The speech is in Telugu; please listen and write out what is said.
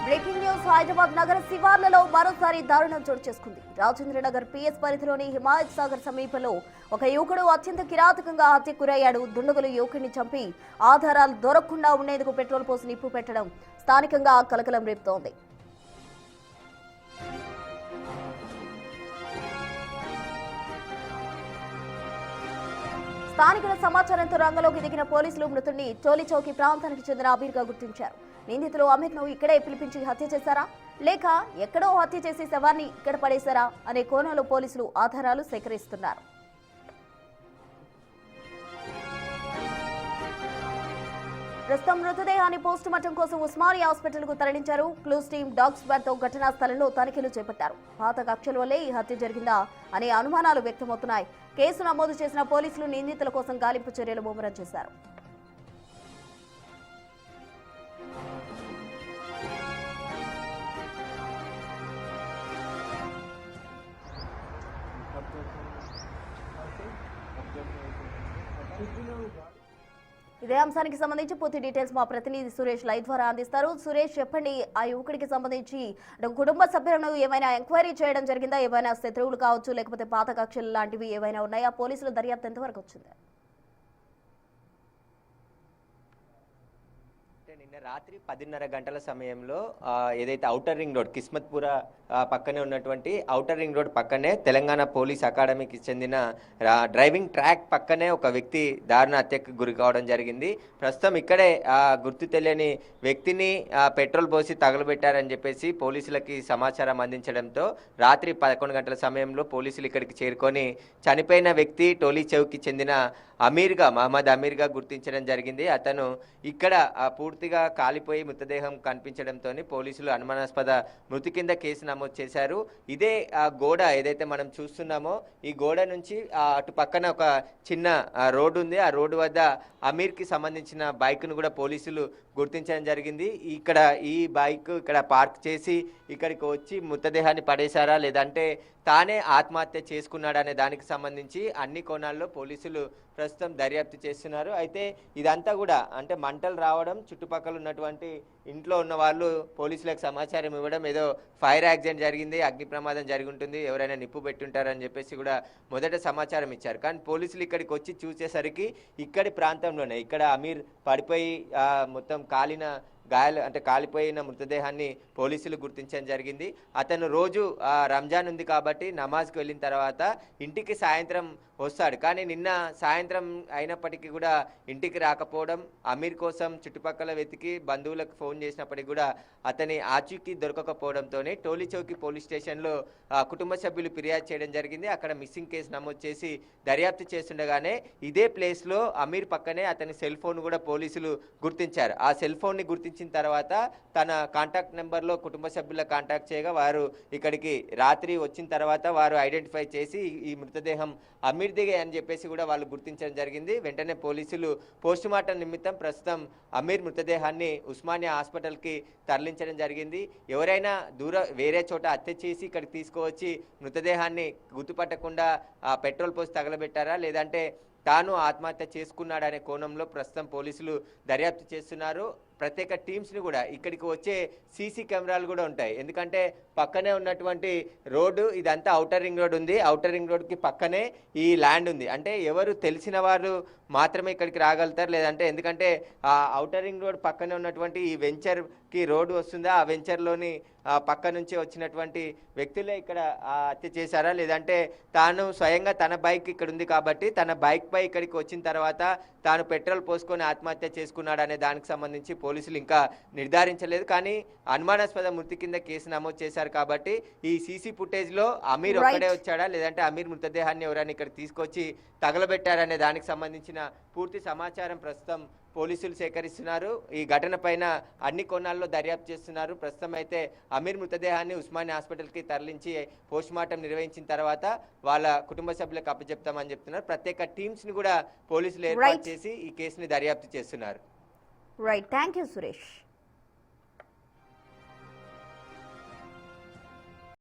బ్రేకింగ్ న్యూస్ హైదరాబాద్ నగర శివార్లలో మరోసారి దారుణం చోటు చేసుకుంది. రాజేంద్రనగర్ పిఎస్ పరిధిలోని హిమాయత్ సాగర్ సమీపంలో ఒక యువకుడు అత్యంత కిరాతకంగా హత్యకు గురయ్యాడు. దుండగులు యువకుడిని చంపి ఆధారాలు దొరకకుండా ఉండేందుకు పెట్రోల్ పోసి నిప్పు పెట్టడం స్థానికంగా కలకలం రేపుతోంది. స్థానికుల సమాచారంతో రంగంలోకి దిగిన పోలీసులు మృతుడిని టోలీ చౌకీ ప్రాంతానికి చెందిన అమీర్గా గుర్తించారు. నిందితులు అమీర్ను ఇక్కడే పిలిపించి హత్య చేశారా లేక ఎక్కడో హత్య చేసి శవాన్ని ఇక్కడ పడేశారా అనే కోణంలో పోలీసులు ఆధారాలు సేకరిస్తున్నారు. ప్రస్తుతం మృతదేహాన్ని పోస్ట్ మార్టం కోసం ఉస్మానియా హాస్పిటల్ కు తరలించారు. క్లూస్ టీమ్ డాగ్ స్క్వాడ్ తో ఘటనా స్థలంలో తనిఖీలు చేపట్టారు. పాత కక్షల వల్లే ఈ హత్య జరిగిందా అనే అనుమానాలు వ్యక్తమవుతున్నాయి. కేసు నమోదు చేసిన పోలీసులు నిందితుల కోసం గాలింపు చర్యలు ముమ్మరం చేశారు. ఇదే అంశానికి సంబంధించి పూర్తి డీటెయిల్స్ మా ప్రతినిధి సురేష్ లైవ్ ద్వారా అందిస్తారు. సురేష్, చెప్పండి, ఆ యువకుడికి సంబంధించి కుటుంబ సభ్యులను ఏమైనా ఎంక్వైరీ చేయడం జరిగిందా? ఏమైనా శత్రువులు కావచ్చు, లేకపోతే పాత కక్షలు లాంటివి ఏమైనా ఉన్నాయా? పోలీసుల దర్యాప్తు ఎంతవరకు వచ్చింది? నిన్న రాత్రి 10:30 గంటల సమయంలో ఏదైతే ఔటర్ రింగ్ రోడ్ కిస్మత్పుర పక్కనే ఉన్నటువంటి ఔటర్ రింగ్ రోడ్ పక్కనే తెలంగాణ పోలీస్ అకాడమీకి చెందిన డ్రైవింగ్ ట్రాక్ పక్కనే ఒక వ్యక్తి దారుణ హత్యకు గురి కావడం జరిగింది. ప్రస్తుతం ఇక్కడే గుర్తు తెలియని వ్యక్తిని పెట్రోల్ పోసి తగలబెట్టారని చెప్పేసి పోలీసులకి సమాచారం అందించడంతో రాత్రి 11 గంటల సమయంలో పోలీసులు ఇక్కడికి చేరుకొని చనిపోయిన వ్యక్తి టోలీ చౌక్కి చెందిన మహమ్మద్ అమీర్గా గుర్తించడం జరిగింది. అతను ఇక్కడ పూర్తిగా కాలిపోయి మృతదేహం కనిపించడంతో పోలీసులు అనుమానాస్పద మృతి కింద కేసు నమోదు చేశారు. ఇదే గోడ ఏదైతే మనం చూస్తున్నామో ఈ గోడ నుంచి అటు పక్కన ఒక చిన్న రోడ్డు ఉంది. ఆ రోడ్డు వద్ద అమీర్కి సంబంధించిన బైక్ను కూడా పోలీసులు గుర్తించడం జరిగింది. ఇక్కడ ఈ బైక్ ఇక్కడ పార్క్ చేసి ఇక్కడికి వచ్చి మృతదేహాన్ని పడేశారా లేదంటే తానే ఆత్మహత్య చేసుకున్నాడనే దానికి సంబంధించి అన్ని కోణాల్లో పోలీసులు ప్రస్తుతం దర్యాప్తు చేస్తున్నారు. అయితే ఇదంతా కూడా అంటే మంటలు రావడం, చుట్టుపక్కల ఉన్నటువంటి ఇంట్లో ఉన్న వాళ్ళు పోలీసులకు సమాచారం ఇవ్వడం, ఏదో ఫైర్ యాక్సిడెంట్ జరిగింది, అగ్ని ప్రమాదం జరిగి ఉంటుంది, ఎవరైనా నిప్పు పెట్టుంటారని చెప్పేసి కూడా మొదట సమాచారం ఇచ్చారు. కానీ పోలీసులు ఇక్కడికి వచ్చి చూసేసరికి ఇక్కడి ప్రాంతంలోనే ఇక్కడ అమీర్ పడిపోయి మొత్తం కాలిపోయిన మృతదేహాన్ని పోలీసులు గుర్తించడం జరిగింది. అతను రోజు రంజాన్ ఉంది కాబట్టి నమాజ్కి వెళ్ళిన తర్వాత ఇంటికి సాయంత్రం వస్తాడు. కానీ నిన్న సాయంత్రం అయినప్పటికీ కూడా ఇంటికి రాకపోవడం, అమీర్ కోసం చుట్టుపక్కల వెతికి బంధువులకు ఫోన్ చేసినప్పటికీ కూడా అతని ఆచూకీ దొరకకపోవడంతో టోలీ చౌకీ పోలీస్ స్టేషన్లో కుటుంబ సభ్యులు ఫిర్యాదు చేయడం జరిగింది. అక్కడ మిస్సింగ్ కేసు నమోదు చేసి దర్యాప్తు చేస్తుండగానే ఇదే ప్లేస్లో అమీర్ పక్కనే అతని సెల్ ఫోన్ కూడా పోలీసులు గుర్తించారు. ఆ సెల్ ఫోన్ని గుర్తించిన తర్వాత తన కాంటాక్ట్ నెంబర్లో కుటుంబ సభ్యుల కాంటాక్ట్ చేయగా వారు ఇక్కడికి రాత్రి వచ్చిన తర్వాత వారు ఐడెంటిఫై చేసి ఈ మృతదేహం అమీర్దిగే అని చెప్పేసి కూడా వాళ్ళు గుర్తించడం జరిగింది. వెంటనే పోలీసులు పోస్టుమార్టం నిమిత్తం ప్రస్తుతం అమీర్ మృతదేహాన్ని ఉస్మానియా హాస్పిటల్కి తరలించడం జరిగింది. ఎవరైనా వేరే చోట హత్య చేసి ఇక్కడికి తీసుకువచ్చి మృతదేహాన్ని గుర్తుపట్టకుండా పెట్రోల్ పోసి తగలబెట్టారా లేదంటే తాను ఆత్మహత్య చేసుకున్నాడనే కోణంలో ప్రస్తుతం పోలీసులు దర్యాప్తు చేస్తున్నారు. ప్రత్యేక టీమ్స్ని కూడా ఇక్కడికి వచ్చే సీసీ కెమెరాలు కూడా ఉంటాయి. ఎందుకంటే పక్కనే ఉన్నటువంటి రోడ్డు ఇదంతా ఔటర్ రింగ్ రోడ్ ఉంది. ఔటర్ రింగ్ రోడ్కి పక్కనే ఈ ల్యాండ్ ఉంది. అంటే ఎవరు తెలిసిన వారు మాత్రమే ఇక్కడికి రాగలుగుతారు. లేదంటే ఎందుకంటే ఆ ఔటర్ రింగ్ రోడ్ పక్కనే ఉన్నటువంటి ఈ వెంచర్కి రోడ్డు వస్తుందా, ఆ వెంచర్లోని పక్క నుంచి వచ్చినటువంటి వ్యక్తులే ఇక్కడ హత్య చేశారా లేదంటే తాను స్వయంగా తన బైక్ ఇక్కడ ఉంది కాబట్టి తన బైక్ పై ఇక్కడికి వచ్చిన తర్వాత తాను పెట్రోల్ పోసుకొని ఆత్మహత్య చేసుకున్నాడనే దానికి సంబంధించి పోలీసులు ఇంకా నిర్ధారించలేదు. కానీ అనుమానాస్పద మృతి కింద కేసు నమోదు చేశారు కాబట్టి ఈ సీసీ ఫుటేజ్లో అమీర్ ఒక్కడే వచ్చాడా లేదంటే అమీర్ మృతదేహాన్ని ఎవరైనా ఇక్కడ తీసుకొచ్చి తగలబెట్టారనే దానికి సంబంధించిన పూర్తి సమాచారం ప్రస్తుతం పోలీసులు సేకరిస్తున్నారు. ఈ ఘటన పైన అన్ని కోణాల్లో దర్యాప్తు చేస్తున్నారు. ప్రస్తుతం అయితే అమీర్ మృతదేహాన్ని ఉస్మానియా హాస్పిటల్కి తరలించి పోస్టుమార్టం నిర్వహించిన తర్వాత వాళ్ళ కుటుంబ సభ్యులకు అప్పచెప్తామని చెప్తున్నారు. ప్రత్యేక టీమ్స్ని కూడా పోలీసులు ఏర్పాటు చేసి ఈ కేసుని దర్యాప్తు చేస్తున్నారు. Right, thank you Suresh.